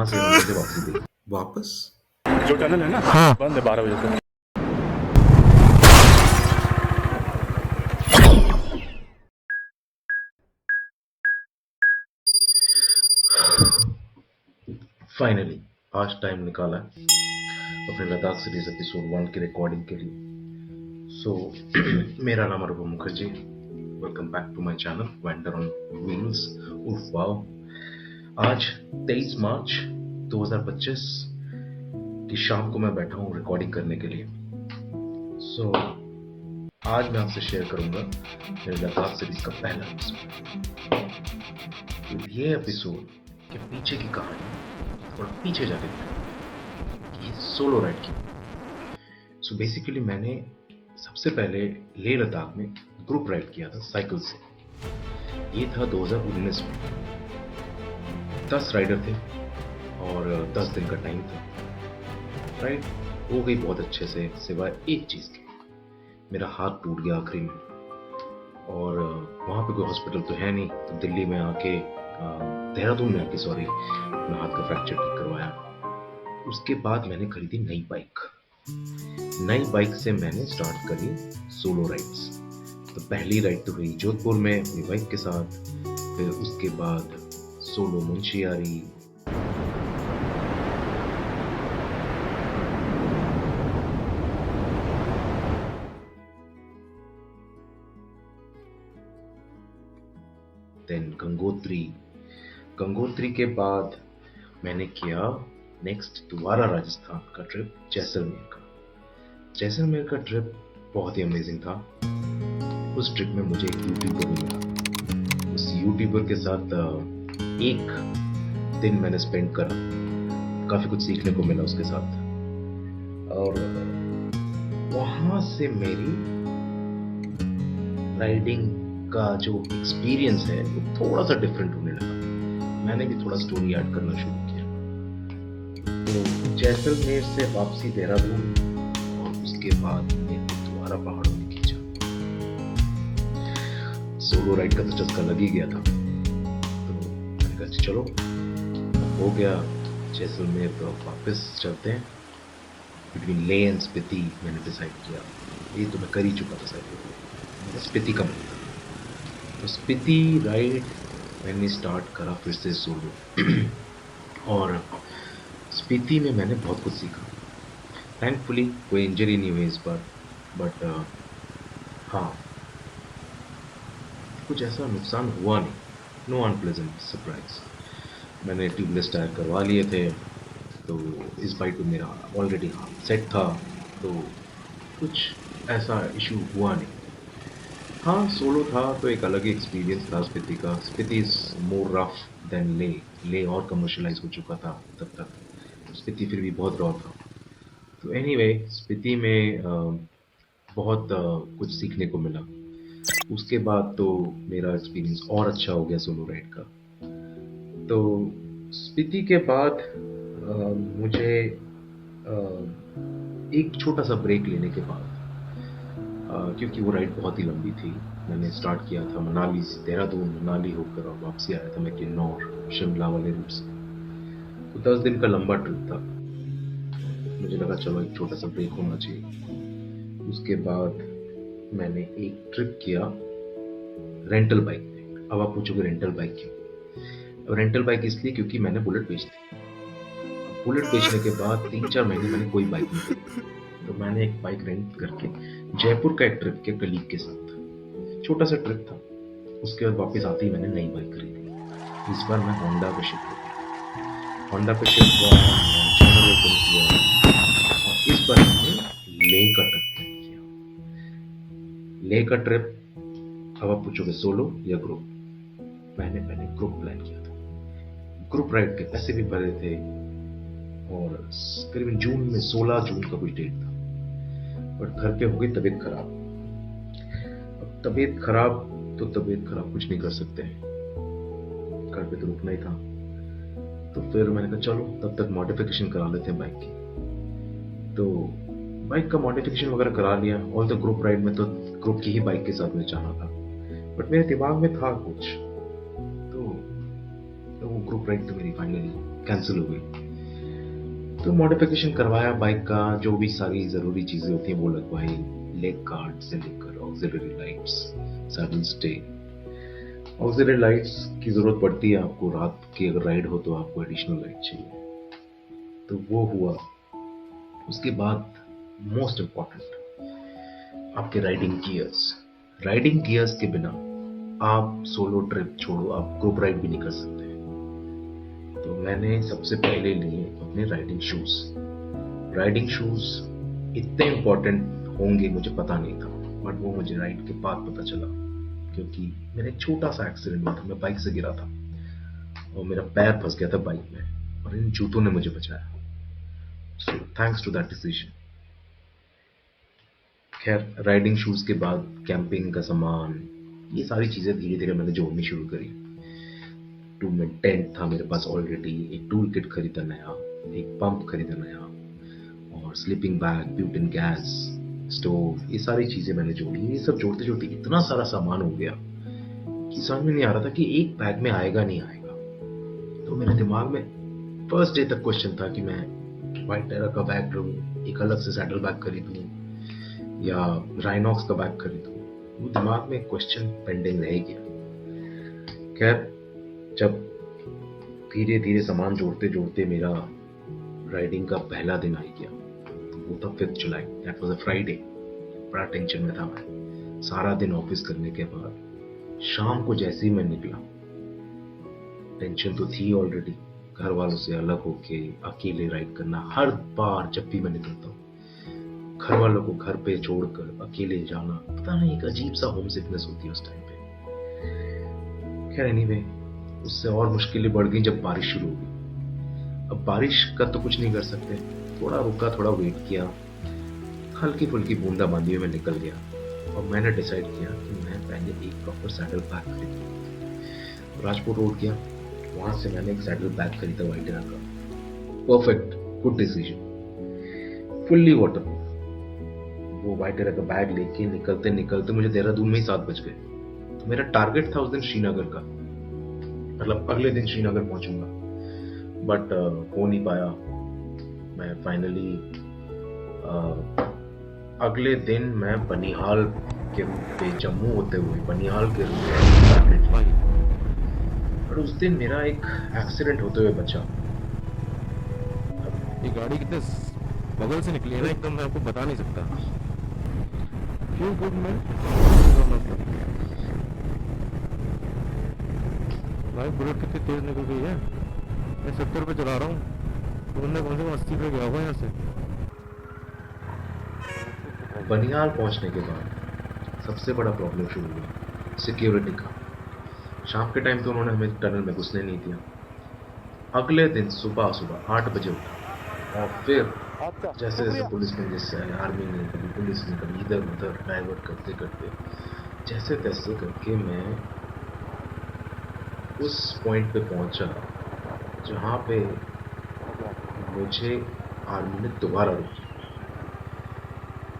वहां से मुझे वापसी दी वापस। जो टनल है ना, हाँ। बंद है 12 बजे तक। फाइनली आज टाइम निकाला अपने लद्दाख सीरीज एपिसोड 1 की रिकॉर्डिंग के लिए। सो मेरा नाम Anubhav Mukherjee. Welcome back to my channel vendor on wheels. उफ वाओ, आज 23 मार्च 2025 की शाम को मैं बैठा हूँ रिकॉर्डिंग करने के लिए। सो आज मैं आपसे शेयर करूंगा मेरे लद्दाख सीरीज का पहला एपिसोड। ये एपिसोड के पीछे की कहानी और पीछे जाके कि ये सोलो राइड की। सो बेसिकली मैंने सबसे पहले लेह लद्दाख में ग्रुप राइड किया था साइकिल से। ये था 2019 में। 10 राइडर थे और 10 दिन का टाइम था। राइड हो गई बहुत अच्छे से, सिवाय एक चीज के, मेरा हाथ टूट गया आखिरी में। और वहाँ पे कोई हॉस्पिटल तो है नहीं, तो दिल्ली में आके देहरादून में आके सॉरी अपना हाथ का फ्रैक्चर ठीक करवाया। उसके बाद मैंने खरीदी नई बाइक। नई बाइक से मैंने स्टार्ट करी सोलो राइड्स। तो पहली राइड तो हुई जोधपुर में अपनी बाइक के साथ, फिर उसके बाद सोलो मुंशियारी, देन गंगोत्री। गंगोत्री के बाद मैंने किया नेक्स्ट दोबारा राजस्थान का ट्रिप, जैसलमेर का। जैसलमेर का ट्रिप बहुत ही अमेजिंग था। उस ट्रिप में मुझे एक यूट्यूबर मिला। उस यूट्यूबर के साथ एक दिन मैंने स्पेंड करा। काफी कुछ सीखने को मिला उसके साथ। और वहां से मेरी राइडिंग का जो एक्सपीरियंस है वो थोड़ा सा डिफरेंट होने लगा। मैंने भी थोड़ा स्टोरी ऐड करना शुरू किया। तो जैसलमेर से वापसी देहरादून, और उसके बाद मेरे दोबारा पहाड़ों में खींचा। सोलो राइड का तो चस्का लग ही गया था। तो मैंने कहा चलो हो गया जैसलमेर, तो वापस चलते हैं। बिटवीन लेह एंड स्पीति मैंने डिसाइड किया। ये तो मैं कर ही चुका था शायद, स्पीति का मन था। तो स्पीति राइड मैंने स्टार्ट करा फिर से सोलो। और स्पीति में मैंने बहुत कुछ सीखा। थैंकफुली कोई इंजरी नहीं हुई इस बार, बट हाँ, कुछ ऐसा नुकसान हुआ नहीं। No unpleasant surprise. मैंने ट्यूबलेस टायर करवा लिए थे, तो इस बाइक पे मेरा ऑलरेडी सेट था, तो कुछ ऐसा इशू हुआ नहीं। हाँ, सोलो था तो एक अलग ही एक्सपीरियंस था स्पीति का। Spiti is more rough than Leh. Leh और कमर्शलाइज हो चुका था तब तक, स्पीति फिर भी बहुत रॉ था। तो एनीवे स्पीति में बहुत कुछ सीखने को मिला। उसके बाद तो मेरा एक्सपीरियंस और अच्छा हो गया सोलो राइड का। तो स्पीति के बाद मुझे एक छोटा सा ब्रेक लेने के बाद, क्योंकि वो राइड बहुत ही लंबी थी। मैंने स्टार्ट किया था मनाली से, देहरादून मनाली होकर, और वापसी आया था मैं किन्नौर शिमला वाले रूट से। तो 10 दिन का लंबा ट्रिप था। मुझे लगा चलो एक छोटा सा ब्रेक होना चाहिए। उसके बाद मैंने एक ट्रिप किया रेंटल बाइक में। अब आप पूछोगे रेंटल बाइक क्यों? अब रेंटल बाइक इसलिए क्योंकि मैंने बुलेट बेच दी। अब बुलेट बेचने के बाद 3-4 महीने मैंने कोई बाइक नहीं खरीदी। तो मैंने एक बाइक रेंट करके जयपुर का एक ट्रिप किया कलीग के साथ। छोटा सा ट्रिप था। उसके बाद वापस आते ही मैंने नई बाइक खरीदी। इस बार मैं होंडा पे शिफ्ट हुआ। होंडा पे शिफ्ट हुआ, चैनल ओपन किया, और इस बार मैंने लेह का ट्रिप प्लान किया। लेह का ट्रिप, अब आप पूछोगे सोलो या ग्रुप? मैंने पहले ग्रुप प्लान किया था। ग्रुप राइड के पैसे भी भरे थे, और करीबन जून में 16 जून का कुछ डेट था। बट घर पे हो गई तबीयत खराब। अब तबीयत खराब तो तबीयत खराब, कुछ नहीं कर सकते हैं, घर पे तो रुकना ही था। तो फिर मैंने कहा चलो तब तक मॉडिफिकेशन करा लेते हैं बाइक की। तो बाइक का मॉडिफिकेशन वगैरह करा लिया। और तो ग्रुप राइड में तो ग्रुप की ही बाइक के साथ में जाना था, बट मेरे दिमाग में था कुछ। तो वो वो ग्रुप राइड तो मेरी फाइनली कैंसिल हो गई। तो मॉडिफिकेशन करवाया बाइक का, जो भी सारी ज़रूरी चीज़ें होती हैं वो लगवाई, लेग गार्ड से लेकर auxiliary lights, saddle stay. Auxiliary lights की ज़रूरत पड़ती है आपको, रात की अगर राइड हो तो आपको एडिशनल लाइट चाहिए, तो वो हुआ। उसके बाद मोस्ट इम्पॉर्टेंट आपके राइडिंग गियर्स। राइडिंग गियर्स के बिना आप सोलो ट्रिप छोड़ो, आप ग्रुप राइड भी नहीं कर सकते। तो मैंने सबसे पहले लिए अपने राइडिंग शूज। राइडिंग शूज इतने इम्पोर्टेंट होंगे मुझे पता नहीं था, बट वो मुझे राइड के बाद पता चला, क्योंकि मेरा एक छोटा सा एक्सीडेंट हुआ था। मैं बाइक से गिरा था और मेरा पैर फंस गया था बाइक में, और इन जूतों ने मुझे बचाया। So thanks to that decision. खैर, राइडिंग शूज के बाद कैंपिंग का सामान, ये सारी चीजें धीरे धीरे मैंने जोड़नी शुरू करी। 2 में टेंट था मेरे पास ऑलरेडी, एक टूल किट खरीदा नया, एक पंप खरीदा नया, और sleeping bag, butane gas stove, ये सारी चीजें मैंने जोड़ी। ये सब जोड़ते जोड़ते इतना सारा सामान हो गया कि समझ में नहीं आ रहा था कि एक बैग में आएगा नहीं आएगा। तो मेरे दिमाग में फर्स्ट डे तक क्वेश्चन था कि मैं व्हाइट टेरा का बैग लूं, एक अलग से सैडल बैग खरीदूं, या राइनॉक्स का बैग खरीदूं। वो दिमाग में क्वेश्चन पेंडिंग रह गया। खैर, जब धीरे धीरे सामान जोड़ते जोड़ते मेरा राइडिंग का पहला दिन आ गया, तो वो था 5 जुलाई, दैट वाज अ फ्राइडे। बड़ा टेंशन में था मैं। सारा दिन ऑफिस करने के बाद शाम को जैसे ही मैं निकला, टेंशन तो थी ऑलरेडी, घर वालों से अलग होके अकेले राइड करना। हर बार जब भी मैं निकलता हूँ, घर वालों को घर पे छोड़कर अकेले जाना, पता नहीं एक अजीब सा होम सिकनेस होती है उस टाइम पे। खैर एनीवे, उससे और मुश्किलें बढ़ गई जब बारिश शुरू हो गई। अब बारिश का तो कुछ नहीं कर सकते, थोड़ा रुका, थोड़ा वेट किया, हल्की फुल्की बूंदाबांदी में निकल गया, और मैंने डिसाइड किया कि मैं पहले एक प्रॉपर सैडल बैग खरीदूं। राजपुर रोड गया, वहां से मैंने एक सैडल बैग खरीदा व्हाइट टेरा का। Perfect, good decision, fully waterproof. वो व्हाइट टेरा का बैग लेके निकलते निकलते मुझे देहरादून में ही 7 बज गए। तो मेरा टारगेट था उस दिन श्रीनगर का, मतलब अगले दिन श्रीनगर पहुंचूंगा, बट हो नहीं पाया। मैं फाइनली अगले दिन मैं बनिहाल के रूट पे, जम्मू होते हुए बनिहाल के रूट पे टारगेट पाई। और उस दिन मेरा एक एक्सीडेंट होते हुए बचा। ये गाड़ी कितने बगल से निकली है ना, एकदम मैं आपको बता नहीं सकता। क्यों गुड मैं भाई, बुलेट कितनी तेज निकल गई है। मैं 70 पे चला रहा हूँ, तो उनने कम से कम 80 पे गया होगा यहाँ से। बनिहाल पहुंचने के बाद सबसे बड़ा प्रॉब्लम शुरू हुआ सिक्योरिटी का। शाम के टाइम तो उन्होंने हमें टनल में घुसने नहीं दिया। अगले दिन सुबह सुबह 8 बजे उठा, और फिर जैसे जैसे पुलिस ने, जैसे आर्मी ने, कभी पुलिस ने, कभी इधर उधर डाइवर्ट करते करते जैसे तैसे करके मैं उस पॉइंट पे पहुंचा जहां पे मुझे आर्मी ने दोबारा रोका।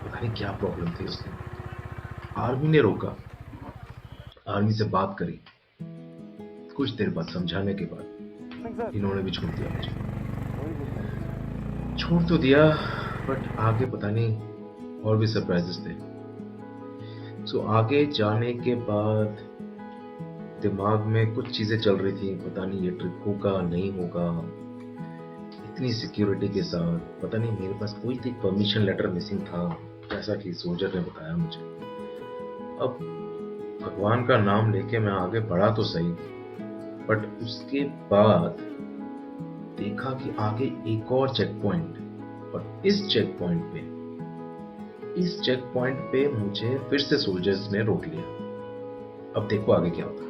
पता नहीं क्या प्रॉब्लम थी उसने। आर्मी ने रोका, आर्मी से बात करी, कुछ देर बाद समझाने के बाद इन्होंने भी छोड़ दिया मुझे। छोड़ तो दिया, बट आगे पता नहीं और भी सरप्राइजेस थे। सो आगे जाने के बाद दिमाग में कुछ चीजें चल रही थी, पता नहीं ये ट्रिप होगा नहीं होगा, इतनी सिक्योरिटी के साथ। पता नहीं मेरे पास कोई थी परमिशन लेटर मिसिंग था, जैसा कि सोल्जर ने बताया मुझे। अब भगवान का नाम लेके मैं आगे बढ़ा तो सही, बट उसके बाद देखा कि आगे एक और चेक पॉइंट, और इस चेक पॉइंट पे मुझे फिर से सोल्जर्स ने रोक लिया। अब देखो आगे क्या होता है।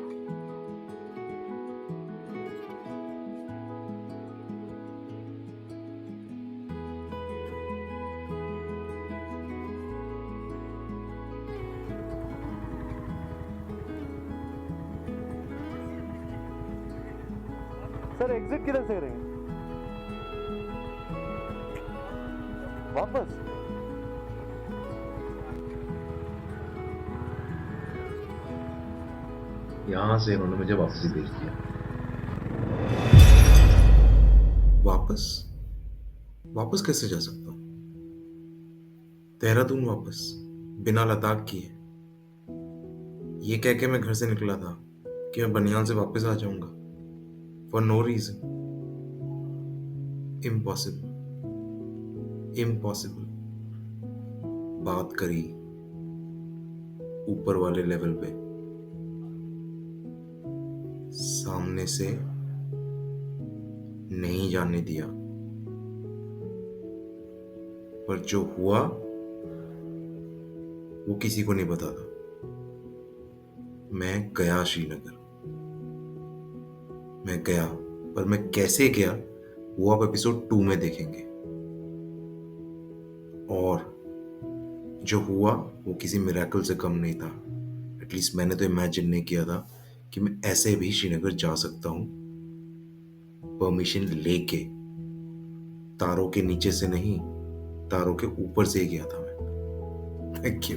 सर एग्जिट किधर से करेंगे? वापस? यहां से इन्होंने मुझे वापसी भेज दिया। वापस वापस कैसे जा सकता हूँ? देहरादून वापस बिना लद्दाख किए? ये कह के मैं घर से निकला था कि मैं बनियाल से वापस आ जाऊंगा for no reason. Impossible, impossible. बात करी ऊपर वाले लेवल पे, सामने से नहीं जाने दिया, पर जो हुआ वो किसी को नहीं पता था। मैं गया श्रीनगर, मैं गया, पर मैं कैसे गया वो आप एपिसोड 2 में देखेंगे। और जो हुआ वो किसी मिरेकल से कम नहीं था। एटलीस्ट मैंने तो इमेजिन नहीं किया था कि मैं ऐसे भी श्रीनगर जा सकता हूँ, परमिशन लेके। तारों के नीचे से नहीं, तारों के ऊपर से ही गया था मैं। Thank you.